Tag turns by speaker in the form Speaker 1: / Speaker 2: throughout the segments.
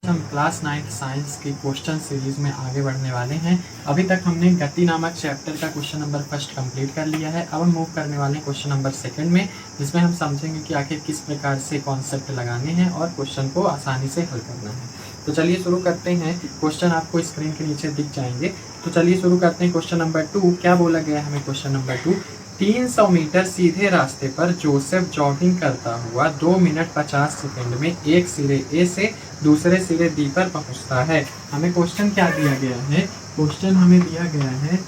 Speaker 1: हम class 9 science की question series में आगे बढ़ने वाले हैं। अभी तक हमने गति नामक चैप्टर का क्वेश्चन नंबर फर्स्ट कंप्लीट कर लिया है। अब हम मूव करने वाले हैं क्वेश्चन नंबर सेकंड में, जिसमें हम समझेंगे कि आखिर किस प्रकार से कॉन्सेप्ट लगाने हैं और क्वेश्चन को आसानी से हल करना है। तो चलिए शुरू करते हैं। क्वेश्चन आपको स्क्रीन के नीचे दिख जाएंगे। तो चलिए शुरू करते हैं। क्वेश्चन नंबर 2 क्या बोला गया है हमें। क्वेश्चन नंबर 2, 300 मीटर सीधे रास्ते पर जोसेफ जॉगिंग करता हुआ 2 मिनट 50 सेकंड में एक सिरे ए से दूसरे सिरे डी पर पहुंचता है। हमें क्वेश्चन क्या दिया गया है। क्वेश्चन हमें दिया गया है,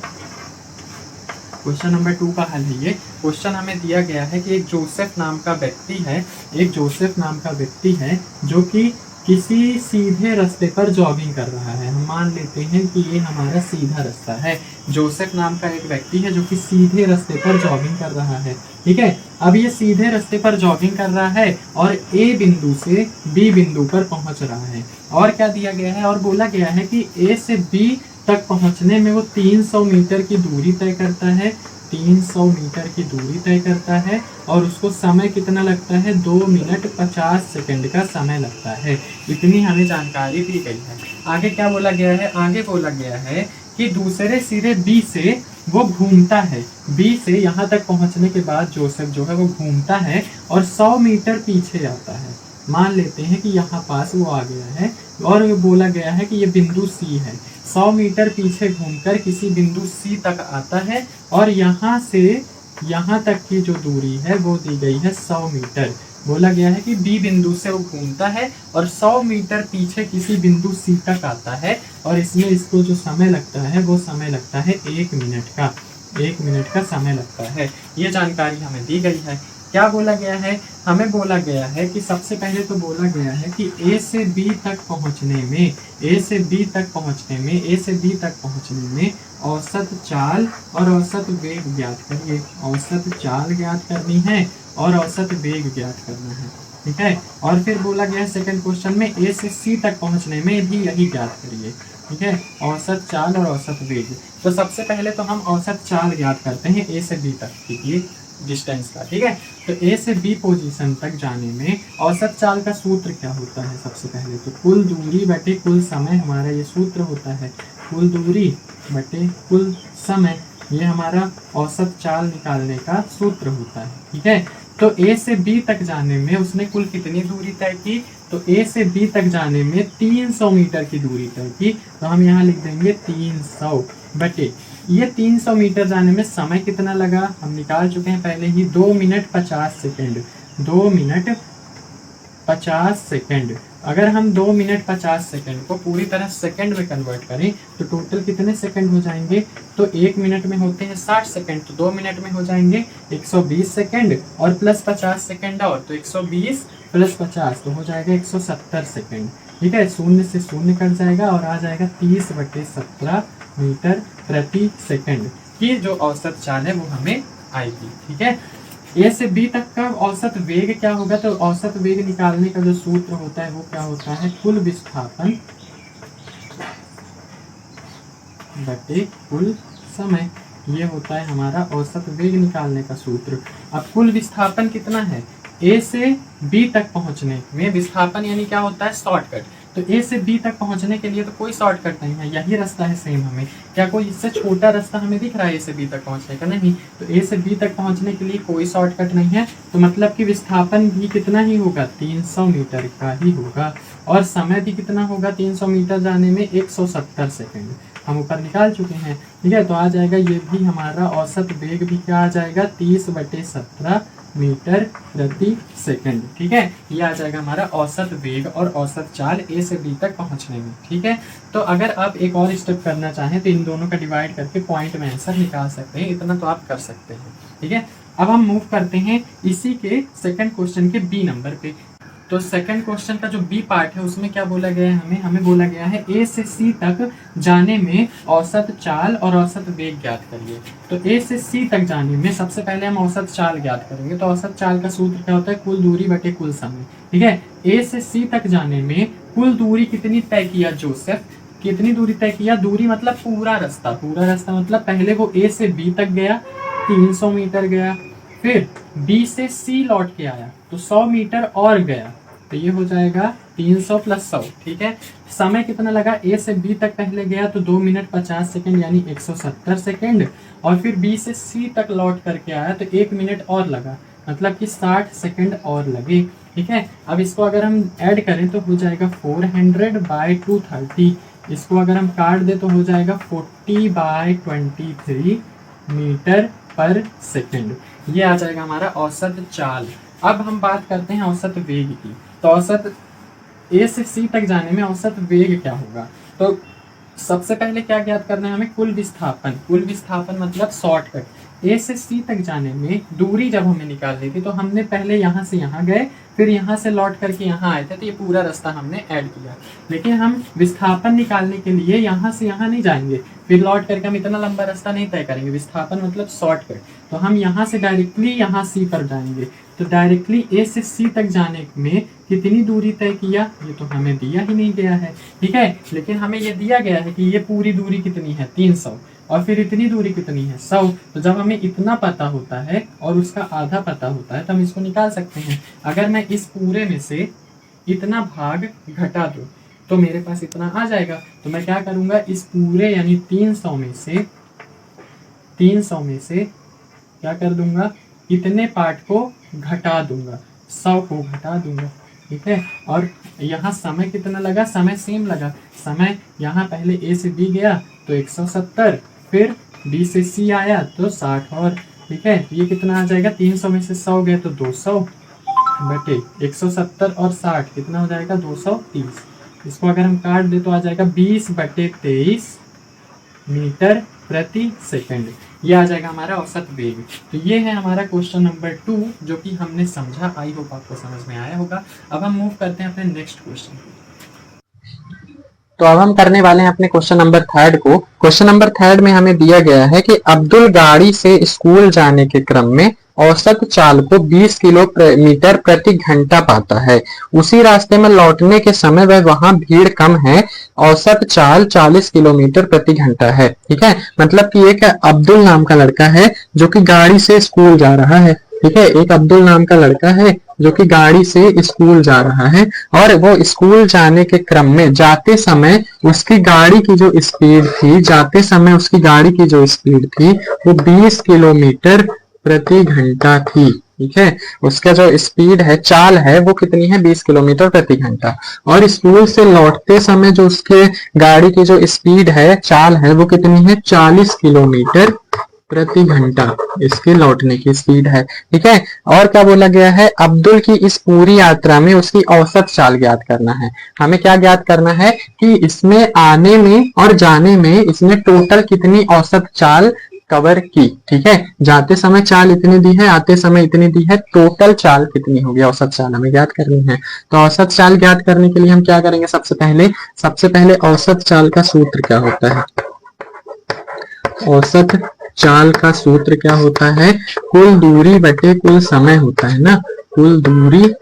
Speaker 1: क्वेश्चन नंबर 2 का हल है ये। क्वेश्चन हमें दिया गया है कि एक जोसेफ नाम का व्यक्ति है, एक जोसेफ नाम का व्यक्ति है जो कि किसी सीधे रास्ते पर जॉगिंग कर रहा है। हम मान लेते हैं कि ये हमारा सीधा रास्ता है। जोसेफ नाम का एक व्यक्ति है जो कि सीधे रास्ते पर जॉगिंग कर रहा है। ठीक है, अब ये सीधे रास्ते पर जॉगिंग कर रहा है और ए बिंदु से बी बिंदु पर पहुंच रहा है। और क्या दिया गया है, और बोला गया है कि ए से बी तक पहुंचने में वो 300 मीटर की दूरी तय करता है। 300 मीटर की दूरी तय करता है और उसको समय कितना लगता है, 2 मिनट 50 सेकंड का समय लगता है। इतनी हमें जानकारी दी गई है। आगे क्या बोला गया है, आगे बोला गया है कि दूसरे सिरे बी से वो घूमता है। बी से यहाँ तक पहुँचने के बाद जोसेफ जो है वो घूमता है और 100 मीटर पीछे जाता है। मान लेते हैं कि यहाँ पास वो आ गया है और बोला गया है कि ये बिंदु सी है। 100 मीटर पीछे घूमकर किसी बिंदु सी तक आता है और यहाँ से यहाँ तक की जो दूरी है वो दी गई है 100 मीटर। बोला गया है कि बी बिंदु से वो घूमता है और 100 मीटर पीछे किसी बिंदु सी तक आता है और इसमें इसको जो समय लगता है वो समय लगता है 1 मिनट का। 1 मिनट का समय लगता है। ये जानकारी हमें दी गई है। क्या बोला गया है, हमें बोला गया है कि सबसे पहले तो बोला गया है कि ए से बी तक पहुंचने में, ए से बी तक पहुंचने में, ए से बी तक पहुंचने में औसत चाल और औसत वेग ज्ञात करिए। औसत चाल ज्ञात करनी है और औसत वेग ज्ञात करना है। ठीक है, और फिर बोला गया है सेकंड क्वेश्चन में ए से सी तक पहुंचने में भी यही ज्ञात करिए। ठीक है, औसत चाल और औसत वेग। तो सबसे पहले तो हम औसत चाल ज्ञात करते हैं ए से बी तक की डिस्टेंस का। ठीक है, तो ए से बी पोजीशन तक जाने में औसत चाल का सूत्र क्या होता है। सबसे पहले तो कुल दूरी बटे कुल समय हमारा ये सूत्र होता है। कुल दूरी बटे कुल समय, ये हमारा औसत चाल निकालने का सूत्र होता है। ठीक है, तो ए से बी तक जाने में उसने कुल कितनी दूरी तय की, तो ए से बी तक जाने में 300 मीटर की दूरी तय की। तो हम यहाँ लिख देंगे 300 बटे ये 300 मीटर जाने में समय कितना लगा, हम निकाल चुके हैं पहले ही, 2 मिनट 50 सेकंड। 2 minute 50 second. अगर हम 2 मिनट 50 सेकंड को पूरी तरह सेकंड में कन्वर्ट करें तो टोटल कितने सेकंड हो जाएंगे, तो 1 मिनट में होते हैं 60 सेकंड, तो 2 मिनट में हो जाएंगे 120 सेकंड और प्लस 50 सेकंड और, तो 120 प्लस 50 तो हो जाएगा 170 सेकंड। ठीक है, शून्य से शून्य कट जाएगा और आ जाएगा 30/17 मीटर प्रति सेकंड की जो औसत चाल है वो हमें आएगी। ठीक है, ए से बी तक का औसत वेग क्या होगा, तो औसत वेग निकालने का जो सूत्र होता है वो क्या होता है, कुल विस्थापन बटे कुल समय। ये होता है हमारा औसत वेग निकालने का सूत्र। अब कुल विस्थापन कितना है, ए से बी तक पहुंचने में विस्थापन यानी क्या होता है, शॉर्टकट। तो ए से बी तक पहुंचने के लिए तो कोई शॉर्टकट नहीं है, यही रास्ता है सेम। हमें क्या कोई इससे छोटा रास्ता हमें दिख रहा है ए से बी तक पहुंचने का, नहीं। तो ए से बी तक पहुंचने के लिए कोई शॉर्टकट नहीं है, तो मतलब कि विस्थापन भी कितना ही होगा, 300 मीटर का ही होगा और समय भी कितना होगा 300 मीटर जाने में, 170 सेकेंड हम ऊपर निकाल चुके हैं। ठीक है, तो आ जाएगा ये भी हमारा औसत वेग भी क्या आ जाएगा, 30/17 मीटर प्रति सेकंड। ठीक है, ये आ जाएगा हमारा औसत वेग और औसत चाल ए से बी तक पहुंचने में। ठीक है, तो अगर आप एक और स्टेप करना चाहें तो इन दोनों का डिवाइड करके पॉइंट में आंसर निकाल सकते हैं। इतना तो आप कर सकते हैं। ठीक है, अब हम मूव करते हैं इसी के सेकंड क्वेश्चन के बी नंबर पे। तो सेकंड क्वेश्चन का जो बी पार्ट है उसमें क्या बोला गया है, हमें बोला गया है ए से सी तक जाने में औसत चाल और औसत वेग ज्ञात करिए। तो ए से सी तक जाने में सबसे पहले हम औसत चाल ज्ञात करेंगे। तो औसत चाल का सूत्र क्या होता है, कुल दूरी बटे कुल समय। ठीक है, ए से सी तक जाने में कुल दूरी कितनी तय किया जोसेफ, कितनी दूरी तय किया, दूरी मतलब पूरा रास्ता। पूरा रास्ता मतलब पहले वो ए से बी तक गया, 300 मीटर गया, फिर बी से सी लौट के आया तो 100 मीटर और गया, तो ये हो जाएगा 300 प्लस 100, ठीक है। समय कितना लगा, ए से बी तक पहले गया तो 2 मिनट 50 सेकेंड यानी 170 सेकेंड, और फिर बी से सी तक लौट करके आया तो 1 मिनट और लगा, मतलब कि 60 सेकेंड और लगे, ठीक है। अब इसको अगर हम ऐड करें तो हो जाएगा 400/230, इसको अगर हम काट दे तो हो जाएगा 40/23 मीटर पर सेकेंड। ये आ जाएगा हमारा औसत चाल। अब हम बात करते हैं औसत वेग की। तो औसत ए से सी तक जाने में औसत वेग क्या होगा, तो सबसे पहले क्या ज्ञात करना है हमें, कुल विस्थापन। कुल विस्थापन मतलब शॉर्टकट। ए से सी तक जाने में दूरी जब हमें निकालनी थी तो हमने पहले यहाँ से यहाँ गए, फिर यहाँ से लौट करके यहाँ आए थे, तो ये पूरा रास्ता हमने ऐड किया। लेकिन हम विस्थापन निकालने के लिए यहाँ से यहाँ नहीं जाएंगे, फिर लौट करके हम इतना लंबा रास्ता नहीं तय करेंगे। विस्थापन मतलब शॉर्टकट, तो हम यहाँ से डायरेक्टली यहाँ सी पर जाएंगे। तो डायरेक्टली ए से सी तक जाने में कितनी दूरी तय किया, ये तो हमें दिया ही नहीं गया है, ठीक है। लेकिन हमें ये दिया गया है कि ये पूरी दूरी कितनी है 300, और फिर इतनी दूरी कितनी है 100। तो जब हमें इतना पता होता है और उसका आधा पता होता है तो हम इसको निकाल सकते हैं। अगर मैं इस पूरे में से इतना भाग घटा दूं तो मेरे पास इतना आ जाएगा। तो मैं क्या करूंगा, इस पूरे यानी 300 में से क्या कर दूंगा, इतने पार्ट को घटा दूंगा, 100 को घटा दूंगा, ठीक है। और यहाँ समय कितना लगा, समय सेम लगा। समय यहाँ पहले ए से बी गया तो 170, फिर बी से सी आया तो 60 और, ठीक है। ये कितना आ जाएगा, 300 में से 100 गए तो 200 बटे 170 और 60 कितना हो जाएगा 230। इसको अगर हम काट दे तो आ जाएगा 20/23 मीटर प्रति सेकंड। ये आ जाएगा हमारा औसत वेग। तो ये है हमारा क्वेश्चन नंबर 2 जो कि हमने समझा। आई होप आपको समझ में आया होगा। अब हम मूव करते हैं अपने नेक्स्ट क्वेश्चन।
Speaker 2: तो अब हम करने वाले हैं अपने क्वेश्चन नंबर 3 को। क्वेश्चन नंबर 3 में हमें दिया गया है कि अब्दुल गाड़ी से स्कूल जाने के क्रम में औसत चाल को 20 किलोमीटर प्रति घंटा पाता है। उसी रास्ते में लौटने के समय वह वहां भीड़ कम है, औसत चाल 40 किलोमीटर प्रति घंटा है, ठीक है। मतलब कि एक अब्दुल नाम का लड़का है जो कि गाड़ी से स्कूल जा रहा है, ठीक है। एक अब्दुल नाम का लड़का है जो कि गाड़ी से स्कूल जा रहा है, और वो स्कूल जाने के क्रम में जाते समय उसकी गाड़ी की जो स्पीड थी वो 20 किलोमीटर प्रति घंटा थी, ठीक है। उसका जो स्पीड है, चाल है, वो कितनी है 20 किलोमीटर प्रति घंटा। और स्कूल से लौटते समय जो उसके गाड़ी की जो स्पीड है, चाल है, वो कितनी है 40 किलोमीटर प्रति घंटा इसके लौटने की स्पीड है, ठीक है। और क्या बोला गया है, अब्दुल की इस पूरी यात्रा में उसकी औसत चाल ज्ञात करना है। हमें क्या ज्ञात करना है कि इसमें आने में और जाने में इसने टोटल कितनी औसत चाल कवर की, ठीक है। जाते समय चाल इतनी दी है, आते समय इतनी दी है, टोटल चाल कितनी होगी, औसत चाल हमें ज्ञात करनी है। तो औसत चाल ज्ञात करने के लिए हम क्या करेंगे, सबसे पहले औसत चाल का सूत्र क्या होता है। औसत चाल का सूत्र क्या होता है, कुल दूरी बटे कुल समय होता है ना, कुल दूरी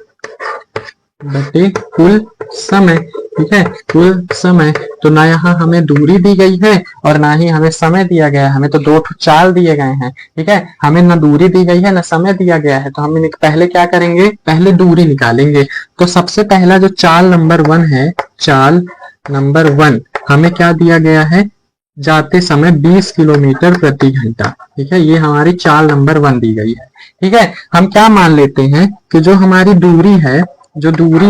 Speaker 2: बटे कुल समय, ठीक है, कुल समय। तो ना यहाँ हमें दूरी दी गई है और ना ही हमें समय दिया गया है, हमें तो 2 चाल दिए गए हैं, ठीक है। हमें ना दूरी दी गई है ना समय दिया गया है, तो हम पहले क्या करेंगे, पहले दूरी निकालेंगे। तो सबसे पहला जो चाल नंबर 1 है, चाल नंबर 1 हमें क्या दिया गया है, जाते समय 20 किलोमीटर प्रति घंटा, ठीक है। ये हमारी चाल नंबर 1 दी गई है, ठीक है। हम क्या मान लेते हैं कि जो हमारी दूरी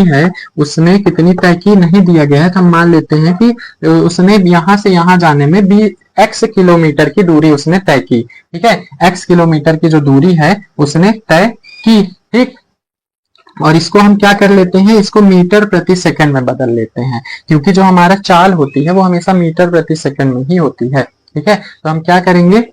Speaker 2: है उसने कितनी तय की, नहीं दिया गया है, तो हम मान लेते हैं कि उसने यहाँ से यहाँ जाने में x किलोमीटर की दूरी उसने तय की, ठीक है। x किलोमीटर की जो दूरी है उसने तय की, ठीक। और इसको हम क्या कर लेते हैं, इसको मीटर प्रति सेकंड में बदल लेते हैं, क्योंकि जो हमारा चाल होती है वो हमेशा मीटर प्रति सेकंड में ही होती है, ठीक है। तो हम क्या करेंगे,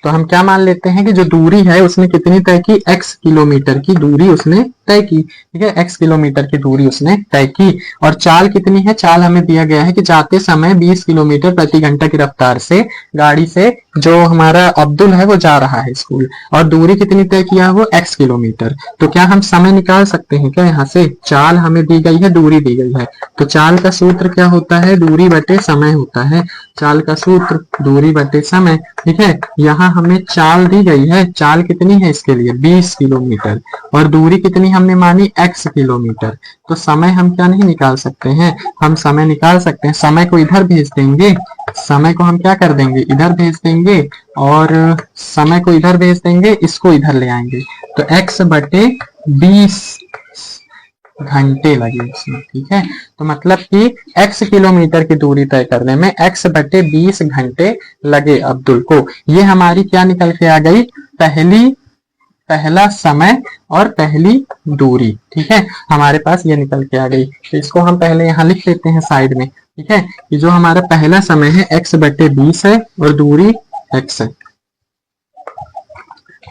Speaker 2: हम क्या मान लेते हैं कि जो दूरी है उसने कितनी तय की, x किलोमीटर की दूरी उसने तय की, ठीक है। x किलोमीटर की दूरी उसने तय की। और चाल कितनी है, चाल हमें दिया गया है कि जाते समय 20 किलोमीटर प्रति घंटा की रफ्तार से गाड़ी से जो हमारा अब्दुल है वो जा रहा है स्कूल, और दूरी कितनी तय किया वो x किलोमीटर। तो क्या हम समय निकाल सकते हैं क्या यहाँ से? चाल हमें दी गई है, दूरी दी गई है, तो चाल का सूत्र क्या होता है? दूरी बटे समय होता है। चाल का सूत्र दूरी बटे समय। ठीक है, यहाँ हमें चाल दी गई है, चाल कितनी है इसके लिए? 20 किलोमीटर, और दूरी कितनी हमने मानी? x kilometre. तो समय हम क्या नहीं निकाल सकते हैं? हम समय निकाल सकते हैं। समय को इधर भेज देंगे, समय को हम क्या कर देंगे? इधर भेज देंगे, और समय को इधर भेज देंगे, इसको इधर ले आएंगे, तो x बटे 20 घंटे लगे इसमें। ठीक है, तो मतलब कि x किलोमीटर की दूरी तय करने में x बटे 20 घंटे लगे अब्दुल को। ये हमारी क्या निकल के आ गई? पहला समय और पहली दूरी। ठीक है, हमारे पास ये निकल के आ गई। तो इसको हम पहले यहाँ लिख लेते हैं साइड में। ठीक है, कि जो हमारा पहला समय है x बटे 20 है, और दूरी x है।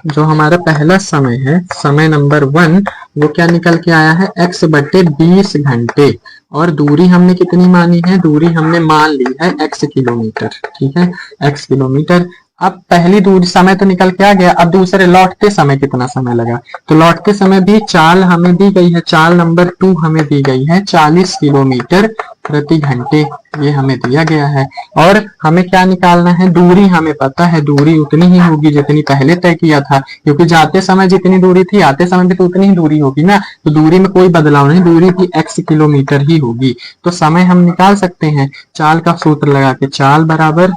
Speaker 2: जो हमारा पहला समय है, समय नंबर 1, वो क्या निकल के आया है? x बटे 20 घंटे, और दूरी हमने कितनी मानी है? दूरी हमने मान ली है x किलोमीटर। ठीक है, x किलोमीटर। अब पहली दूरी समय तो निकल के आ गया, अब दूसरे लौटते समय कितना समय लगा? तो लौटते समय भी चाल हमें दी गई है, चाल नंबर 2 हमें दी गई है 40 किलोमीटर प्रति घंटे, ये हमें दिया गया है। और हमें क्या निकालना है? दूरी हमें पता है, दूरी उतनी ही होगी जितनी पहले तय किया था, क्योंकि जाते समय जितनी दूरी थी आते समय भी तो उतनी ही दूरी होगी ना, तो दूरी में कोई बदलाव नहीं, दूरी भी x किलोमीटर ही होगी। तो समय हम निकाल सकते हैं चाल का सूत्र लगा के। चाल बराबर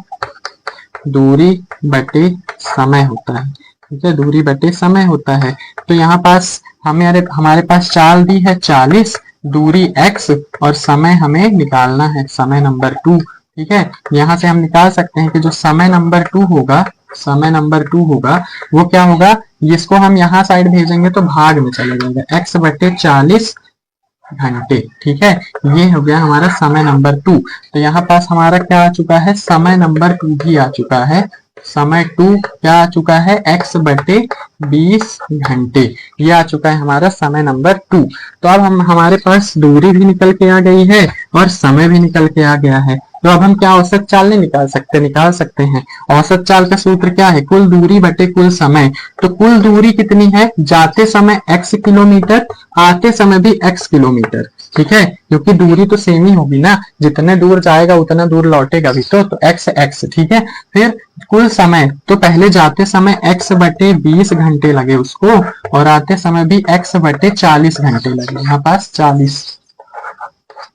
Speaker 2: दूरी बटे समय होता है। ठीक है, दूरी बटे समय होता है। तो यहाँ पास हमारे पास चाल दी है 40, दूरी x, और समय हमें निकालना है, समय नंबर 2। ठीक है, यहाँ से हम निकाल सकते हैं कि जो समय नंबर 2 होगा, समय नंबर 2 होगा वो क्या होगा? जिसको हम यहाँ साइड भेजेंगे तो भाग में चला जाएगा, x बटे 40 घंटे। ठीक है, ये हो गया हमारा समय नंबर 2। तो यहाँ पास हमारा क्या आ चुका है? समय नंबर 2 भी आ चुका है। समय 2 क्या आ चुका है? x बटे 20 घंटे, ये आ चुका है हमारा समय नंबर 2। तो अब हमारे पास दूरी भी निकल के आ गई है और समय भी निकल के आ गया है। तो अब हम क्या औसत चाल नहीं निकाल सकते? निकाल सकते हैं। औसत चाल का सूत्र क्या है? कुल दूरी बटे कुल समय। तो कुल दूरी कितनी है? जाते समय x किलोमीटर, आते समय भी x किलोमीटर। ठीक है, क्योंकि दूरी तो सेम ही होगी ना, जितने दूर जाएगा उतना दूर लौटेगा भी, तो x। ठीक है, फिर कुल समय, तो पहले जाते समय x बटे 20 घंटे लगे उसको, और आते समय भी x बटे 40 घंटे लगे। यहाँ पास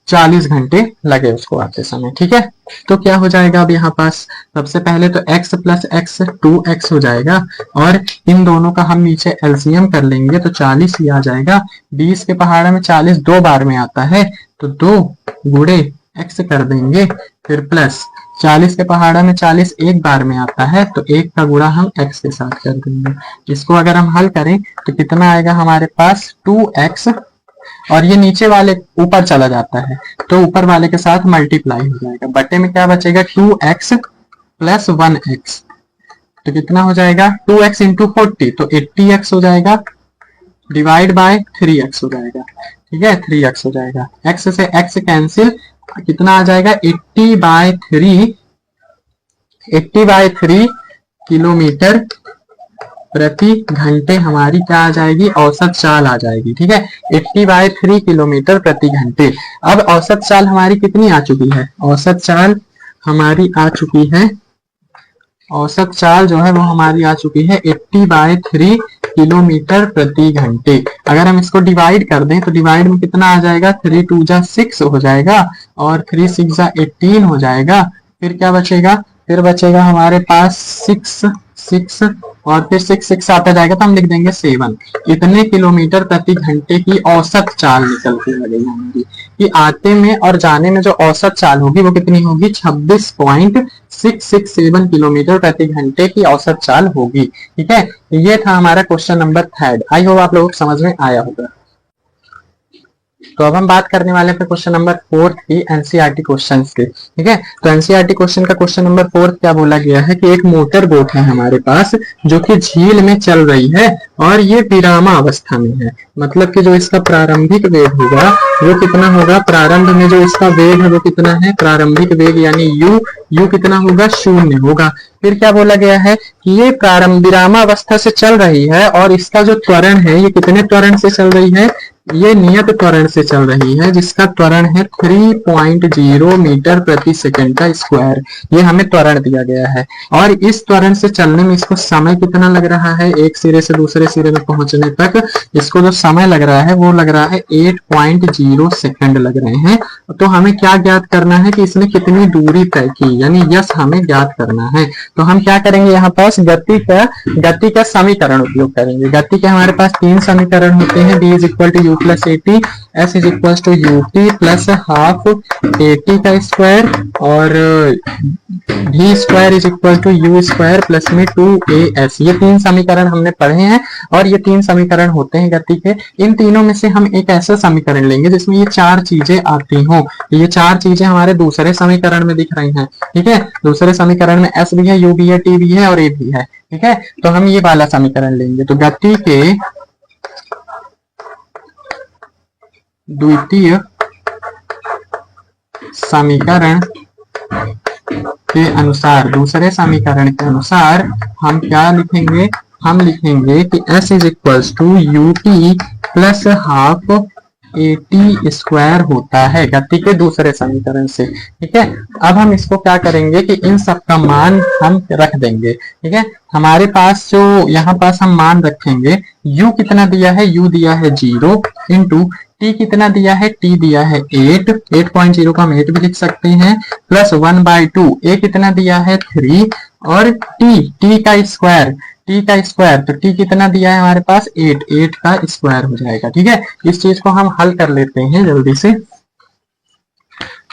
Speaker 2: 40 घंटे लगे उसको आते समय। ठीक है, तो क्या हो जाएगा अब यहाँ पास? सबसे पहले तो x प्लस x 2x हो जाएगा, और इन दोनों का हम नीचे एलसीएम कर लेंगे तो 40 ही आ जाएगा। 20 के पहाड़े में 40 2 बार में आता है, तो 2 गुणे x कर देंगे, फिर प्लस 40 के पहाड़ा में 40 एक बार में आता है, तो 1 का गुणा हम x के साथ कर देंगे। इसको अगर हम हल करें तो कितना आएगा हमारे पास? 2x, और ये नीचे वाले ऊपर चला जाता है तो ऊपर वाले के साथ मल्टीप्लाई हो जाएगा, बटे में क्या बचेगा? 2x प्लस 1x, तो कितना हो जाएगा? 2x इंटू 40, तो 80x हो जाएगा, डिवाइड बाय 3x हो जाएगा। ठीक है, 3x हो जाएगा, x से x कैंसिल, कितना आ जाएगा? 80/3 किलोमीटर प्रति घंटे हमारी क्या आ जाएगी? औसत चाल आ जाएगी। ठीक है, 80/3 किलोमीटर प्रति घंटे। अब औसत चाल हमारी कितनी आ चुकी है? औसत चाल हमारी आ चुकी है, औसत चाल जो है वो हमारी आ चुकी है 80/3 किलोमीटर प्रति घंटे। अगर हम इसको डिवाइड कर दें तो डिवाइड में कितना आ जाएगा? 3 2 जा 6 हो जाएगा, और 3 6 जा 18 हो जाएगा। फिर क्या बचेगा? फिर बचेगा हमारे पास 6 और फिर 6 आता जाएगा तो हम लिख देंगे 7। इतने किलोमीटर प्रति घंटे की औसत चाल निकल के आ गई हमारी, कि आते में और जाने में जो औसत चाल होगी वो कितनी होगी? 26.667 किलोमीटर प्रति घंटे की औसत चाल होगी। ठीक है, ये था हमारा क्वेश्चन नंबर 3। आई होप आप लोगों को समझ में आया होगा। तो अब हम बात करने वाले हैं क्वेश्चन नंबर 4 की एनसीईआरटी क्वेश्चंस के। ठीक है, तो एनसीईआरटी क्वेश्चन का क्वेश्चन नंबर 4 क्या बोला गया है कि एक मोटर बोट है हमारे पास जो कि झील में चल रही है और ये विरामावस्था में है। मतलब कि जो इसका प्रारंभिक वेग होगा वो कितना होगा, प्रारंभ में जो इसका वेग है वो कितना है, प्रारंभिक वेग यानी u कितना होगा, 0 होगा। फिर क्या बोला गया है कि ये प्रारंभ विरामावस्था से चल रही है और इसका जो त्वरण है ये कितने त्वरण से चल रही है, ये नियत त्वरण से चल रही है जिसका त्वरण है 3.0 मीटर प्रति सेकंड का स्क्वायर। ये हमें त्वरण दिया गया है और इस त्वरण से चलने में इसको समय कितना लग रहा है, एक सिरे से दूसरे सिरे में पहुंचने तक इसको जो समय लग रहा है वो लग रहा है 8.0 सेकंड लग रहे हैं। तो हमें क्या ज्ञात करना है कि इसने कितनी दूरी तय की, यानी यस हमें ज्ञात करना है। तो हम क्या करेंगे, यहाँ पास गति का समीकरण उपयोग करेंगे। गति के हमारे पास 3 समीकरण होते हैं, d is equal to u plus a t, s is equal to u t plus half a t का स्क्वायर और d square is equal to u square plus में 2as। ये 3 समीकरण हमने पढ़े हैं और ये 3 समीकरण होते हैं गति के। इन तीनों में से हम एक ऐसा समीकरण लेंगे जिसमें ये 4 चीजें आती हों। ये 4 चीजें हमारे दूसरे समीकरण में दिख रही हैं। ठीक है, दूसरे समीकरण में s भी है, u भी है, t भी है और a भी है। ठीक है, तो हम ये वाला समीकरण लेंगे। तो गति के द्वितीय समीकरण के अनुसार, दूसरे समीकरण के अनुसार हम क्या लिखेंगे, हम लिखेंगे कि s is equal to u t plus half a t square होता है गति के दूसरे समीकरण से। ठीक है, अब हम इसको क्या करेंगे कि इन सब का मान हम रख देंगे। ठीक है, हमारे पास जो यहाँ पास हम मान रखेंगे, u कितना दिया है, u दिया है 0 इंटू t कितना दिया है, t दिया है 8.0 का हम 8 भी लिख सकते हैं, प्लस 1/2, a कितना दिया है 3 और t का स्क्वायर, तो t कितना दिया है हमारे पास 8 का स्क्वायर हो जाएगा। ठीक है, इस चीज को हम हल कर लेते हैं जल्दी से।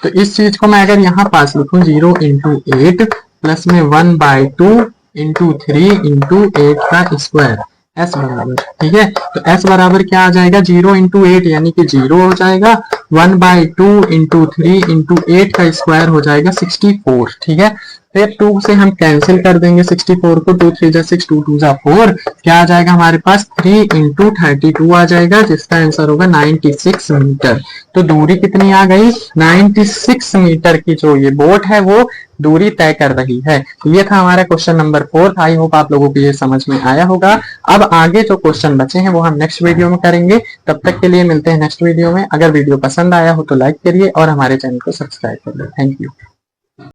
Speaker 2: तो इस चीज को मैं अगर यहाँ पास लिखूं 0 इंटू 8 प्लस में 1/2 इंटू 3 इंटू 8 का स्क्वायर, s बराबर। ठीक है, तो s बराबर क्या आ जाएगा, 0 इंटू 8 यानी कि 0 हो जाएगा, 1/2 इंटू 3 इंटू 8 का स्क्वायर हो जाएगा 64। ठीक है, फिर 2 से हम कैंसिल कर देंगे 64 को, 2 3 जा 6, 2 2 जा 4, क्या आ जाएगा हमारे पास 3 इंटू 32 आ जाएगा जिसका आंसर होगा 96 मीटर। तो दूरी कितनी आ गई, 96 मीटर की जो ये बोट है वो दूरी तय कर रही है। तो ये था हमारा क्वेश्चन नंबर 4। आई होप आप लोगों को ये समझ में आया होगा। अब आगे जो क्वेश्चन बचे हैं वो हम नेक्स्ट वीडियो में करेंगे। तब तक के लिए मिलते हैं नेक्स्ट वीडियो में। अगर वीडियो पसंद आया हो तो लाइक करिए और हमारे चैनल को सब्सक्राइब कर लो। Thank you.